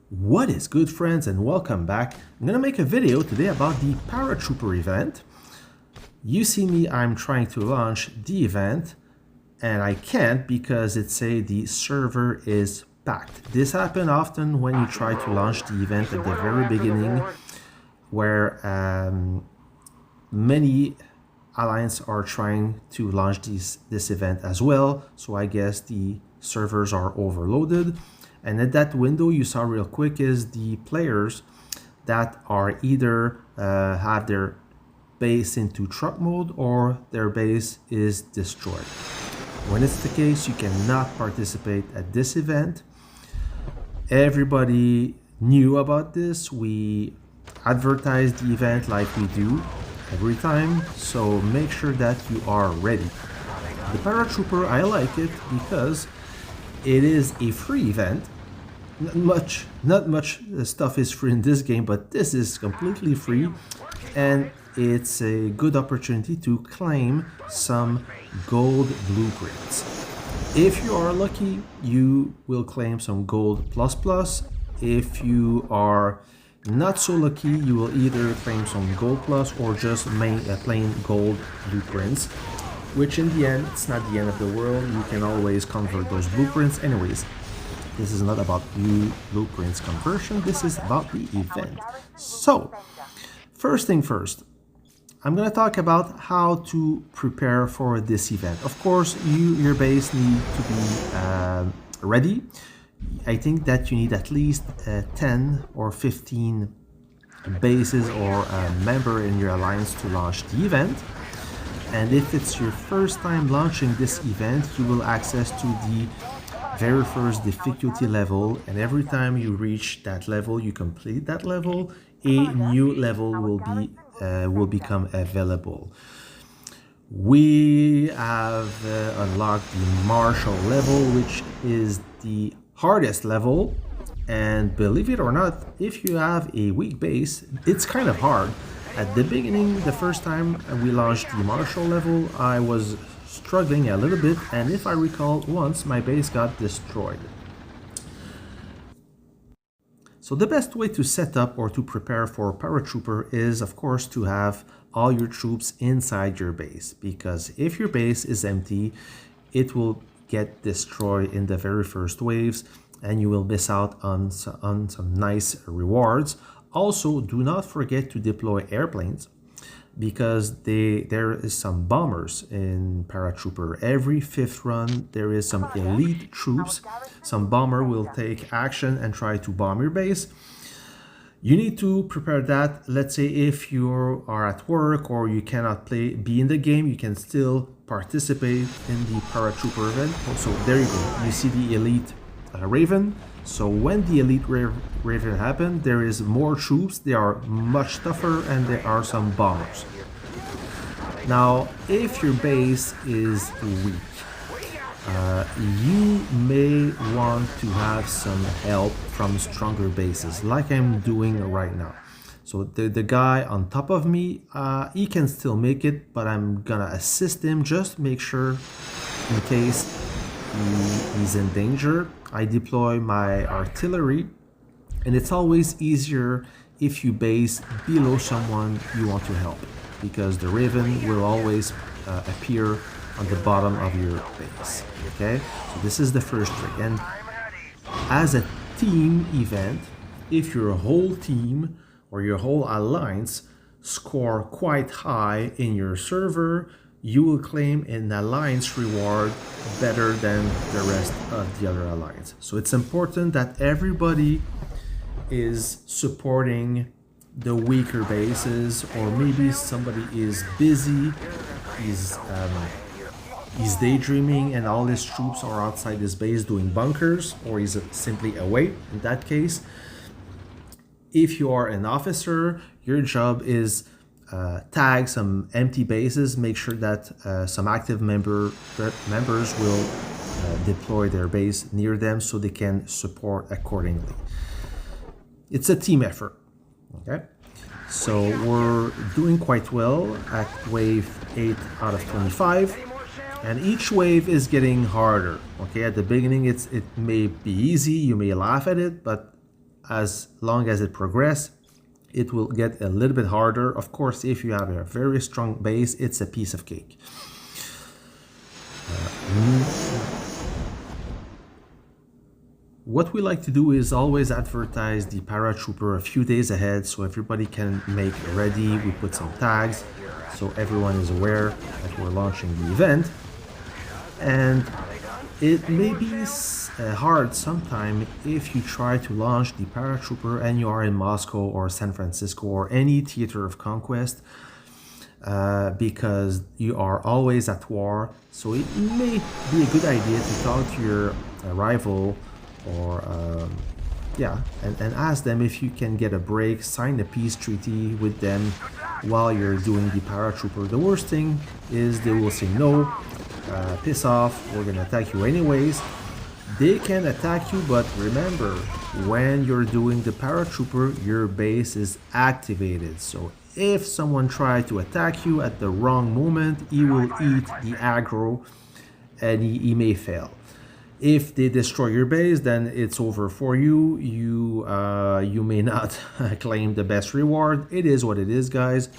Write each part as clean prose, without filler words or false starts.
What is good, friends, and welcome back. I'm gonna make a video today about the Paratrooper event. You see me, I'm trying to launch the event and I can't because it says the server is packed. This happens often when you try to launch the event at the very beginning, where many alliance are trying to launch this event as well. So I guess the servers are overloaded. And at that window you saw real quick is the players that are either have their base into truck mode or their base is destroyed. When it's the case, you cannot participate at this event. Everybody knew about this. We advertise the event like we do every time, so make sure that you are ready. The Paratrooper, I like it because it is a free event. Not much stuff is free in this game, but this is completely free, and it's a good opportunity to claim some gold blueprints. If you are lucky, you will claim some gold plus. If you are not so lucky, you will either claim some gold plus or just plain gold blueprints, which in the end, it's not the end of the world. You can always convert those blueprints. Anyways, this is not about blueprints conversion, this is about the event. So, first thing first, I'm going to talk about how to prepare for this event. Of course, your base need to be ready. I think that you need at least 10 or 15 bases or a member in your alliance to launch the event. And if it's your first time launching this event, you will access to the very first difficulty level, and every time you reach that level, you complete that level, a new level will become available. We have unlocked the Marshal level, which is the hardest level, and believe it or not, if you have a weak base, it's kind of hard. At the beginning, the first time we launched the Marshal level, I was struggling a little bit, and if I recall, once my base got destroyed. So the best way to set up or to prepare for Paratrooper is, of course, to have all your troops inside your base, because if your base is empty, it will get destroyed in the very first waves and you will miss out on some nice rewards. Also, do not forget to deploy airplanes, because there is some bombers in Paratrooper. Every 5th run there is some elite troops. Some bomber will take action and try to bomb your base. You need to prepare that. Let's say if you are at work or you cannot be in the game, you can still participate in the Paratrooper event. Also, there you go, you see the elite Raven. So when the elite Raven happen, there is more troops, they are much tougher, and there are some bombers. Now, if your base is weak, you may want to have some help from stronger bases, like I'm doing right now. So the guy on top of me, he can still make it, but I'm gonna assist him, just make sure in case he's in danger. I deploy my artillery, and it's always easier if you base below someone you want to help, because the Raven will always appear on the bottom of your base. Okay, so this is the first trick. And as a team event, if your whole team or your whole alliance score quite high in your server, you will claim an alliance reward better than the rest of the other alliance. So it's important that everybody is supporting the weaker bases, or maybe somebody is busy, he's daydreaming and all his troops are outside his base doing bunkers, or he's simply away. In that case, if you are an officer, your job is tag some empty bases, make sure that some active members will deploy their base near them so they can support accordingly. It's a team effort. Okay, so we're doing quite well at wave 8 out of 25, and each wave is getting harder. Okay, at the beginning it may be easy, you may laugh at it, but as long as it progresses, it will get a little bit harder. Of course, if you have a very strong base, it's a piece of cake. What we like to do is always advertise the Paratrooper a few days ahead so everybody can make ready. We put some tags so everyone is aware that we're launching the event. And it may be hard sometime if you try to launch the Paratrooper and you are in Moscow or San Francisco or any theater of conquest, because you are always at war. So it may be a good idea to talk to your rival or and ask them if you can get a break, sign a peace treaty with them while you're doing the Paratrooper. The worst thing is they will say no, piss off, we're gonna attack you anyways. They can attack you, but remember, when you're doing the Paratrooper, your base is activated. So if someone tries to attack you at the wrong moment, he will eat the aggro and he may fail. If they destroy your base, then it's over for you. You may not claim the best reward. It is what it is, guys.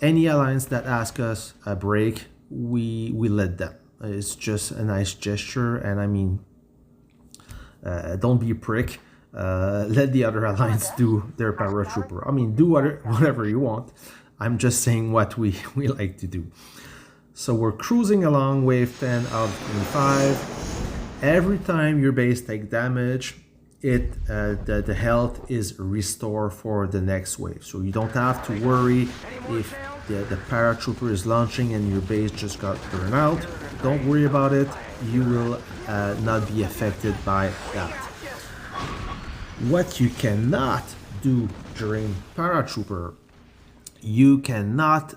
Any alliance that asks us a break, we let them. It's just a nice gesture, and I mean, don't be a prick. Let the other alliance do their Paratrooper. I mean, do whatever you want. I'm just saying what we like to do. So we're cruising along wave 10 of 25. Every time your base takes damage, the health is restored for the next wave. So you don't have to worry if the Paratrooper is launching and your base just got burned out. Don't worry about it. You will not be affected by that. What you cannot do during Paratrooper, you cannot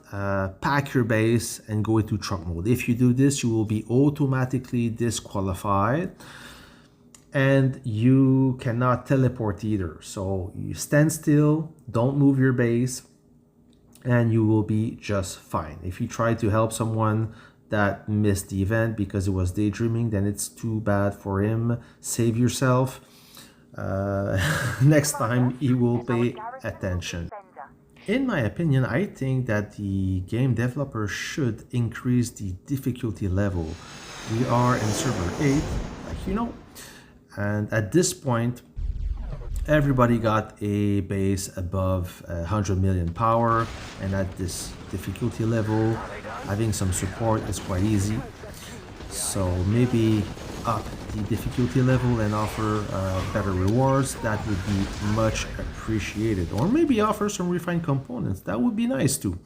pack your base and go into truck mode. If you do this, you will be automatically disqualified, and you cannot teleport either. So you stand still, don't move your base, and you will be just fine. If you try to help someone that missed the event because he was daydreaming, then it's too bad for him. Save yourself. Next time he will pay attention. In my opinion, I think that the game developer should increase the difficulty level. We are in server 8, like you know, and at this point, everybody got a base above 100 million power, and at this difficulty level, having some support is quite easy. So maybe up the difficulty level and offer better rewards. That would be much appreciated. Or maybe offer some refined components. That would be nice too.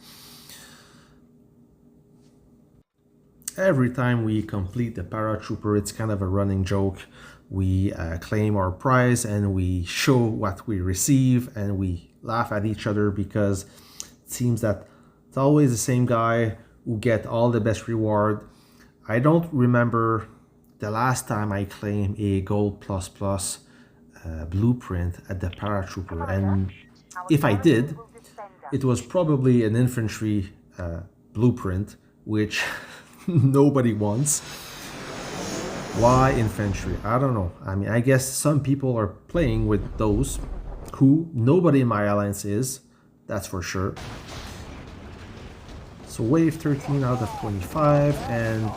Every time we complete the Paratrooper, it's kind of a running joke. We claim our prize and we show what we receive and we laugh at each other because it seems that it's always the same guy who get all the best reward. I don't remember the last time I claimed a gold plus blueprint at the Paratrooper, and if I did, it was probably an infantry blueprint, which nobody wants. Why infantry? I don't know. I mean, I guess some people are playing with those who nobody in my alliance is, that's for sure. So wave 13 out of 25, and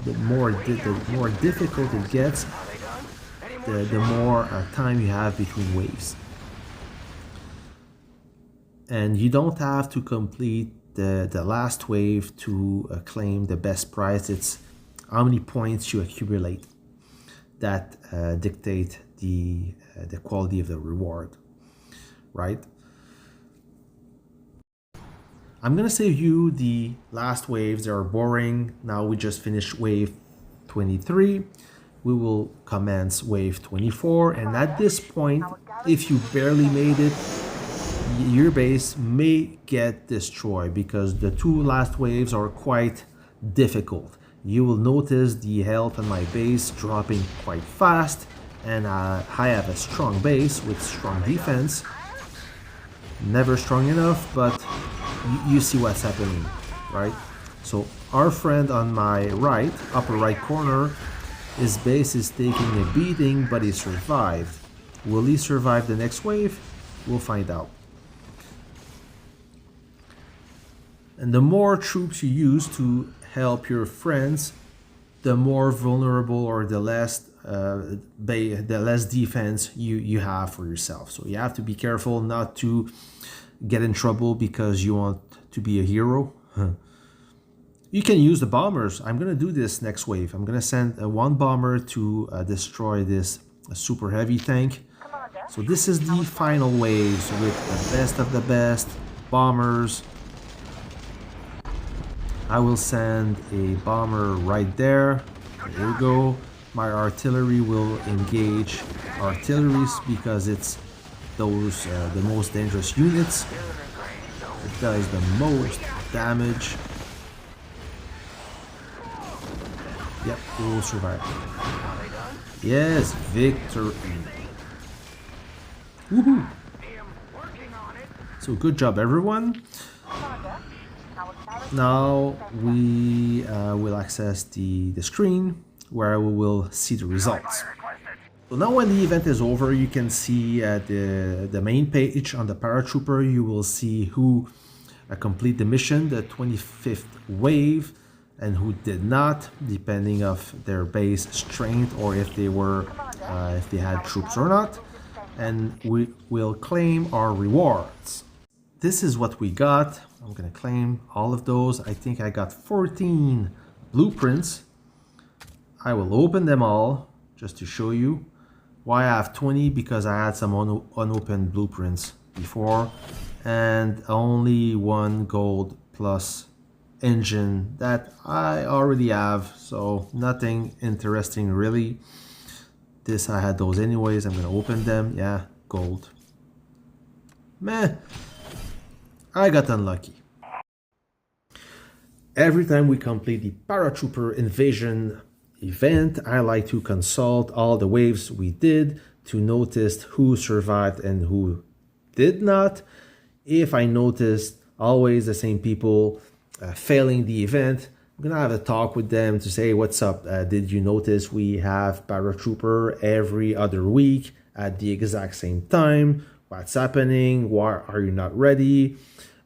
the more difficult it gets, the more time you have between waves. And you don't have to complete the last wave to claim the best prize. It's how many points you accumulate that dictate the quality of the reward, right? I'm gonna save you the last waves. They are boring. Now we just finished wave 23. We will commence wave 24, and at this point, if you barely made it, your base may get destroyed because the two last waves are quite difficult. You will notice the health on my base dropping quite fast, and I have a strong base with strong defense. Never strong enough, but you see what's happening, right? So our friend on my right, upper right corner, his base is taking a beating, but he survived. Will he survive the next wave? We'll find out. And the more troops you use to help your friends, the more vulnerable or the less defense you have for yourself. So you have to be careful not to get in trouble because you want to be a hero. You can use the bombers. I'm gonna do this next wave. I'm gonna send one bomber to destroy this super heavy tank. So this is the final waves with the best of the best bombers. I will send a bomber right there. There you go. My artillery will engage artilleries because it's those the most dangerous units. It does the most damage. Yep, we will survive. Yes, victory. Woohoo! So good job, everyone. Now we will access the screen where we will see the results. So now when the event is over, you can see at the main page on the Paratrooper, you will see who complete the mission, the 25th wave, and who did not, depending of their base strength or if they were if they had troops or not. And we will claim our rewards. This is what we got. I'm gonna claim all of those. I think I got 14 blueprints. I will open them all just to show you. Why I have 20? Because I had some unopened blueprints before, and only one gold plus engine that I already have, so nothing interesting really. This I had those anyways. I'm gonna open them. Yeah, gold. Meh. I got unlucky. Every time we complete the Paratrooper invasion event, I like to consult all the waves we did to notice who survived and who did not. If I noticed always the same people failing the event, I'm gonna have a talk with them to say, what's up? Did you notice we have Paratrooper every other week at the exact same time? What's happening? Why are you not ready?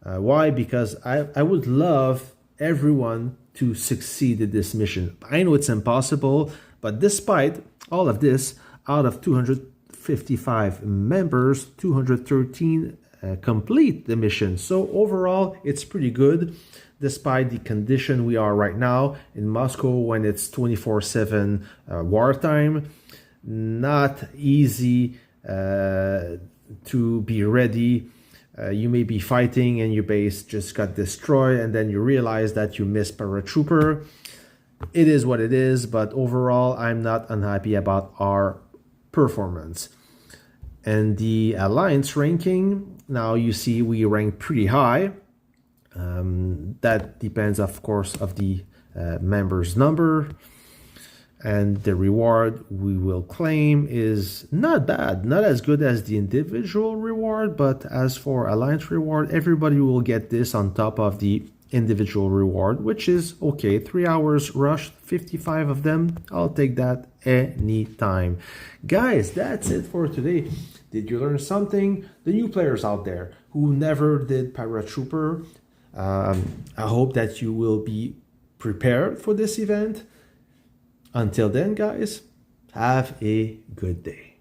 Why? Because I would love everyone to succeed at this mission. I know it's impossible, but despite all of this, out of 255 members, 213 complete the mission. So overall, it's pretty good, despite the condition we are right now in Moscow when it's 24/7 wartime. Not easy to be ready. You may be fighting and your base just got destroyed and then you realize that you missed Paratrooper. It is what it is, but overall I'm not unhappy about our performance. And the alliance ranking, now you see we rank pretty high. That depends of course of the members number. And the reward we will claim is not bad, not as good as the individual reward, but as for alliance reward, everybody will get this on top of the individual reward, which is okay. 3 hours rushed, 55 of them. I'll take that any time. Guys, that's it for today. Did you learn something? The new players out there who never did Paratrooper, I hope that you will be prepared for this event. Until then, guys, have a good day.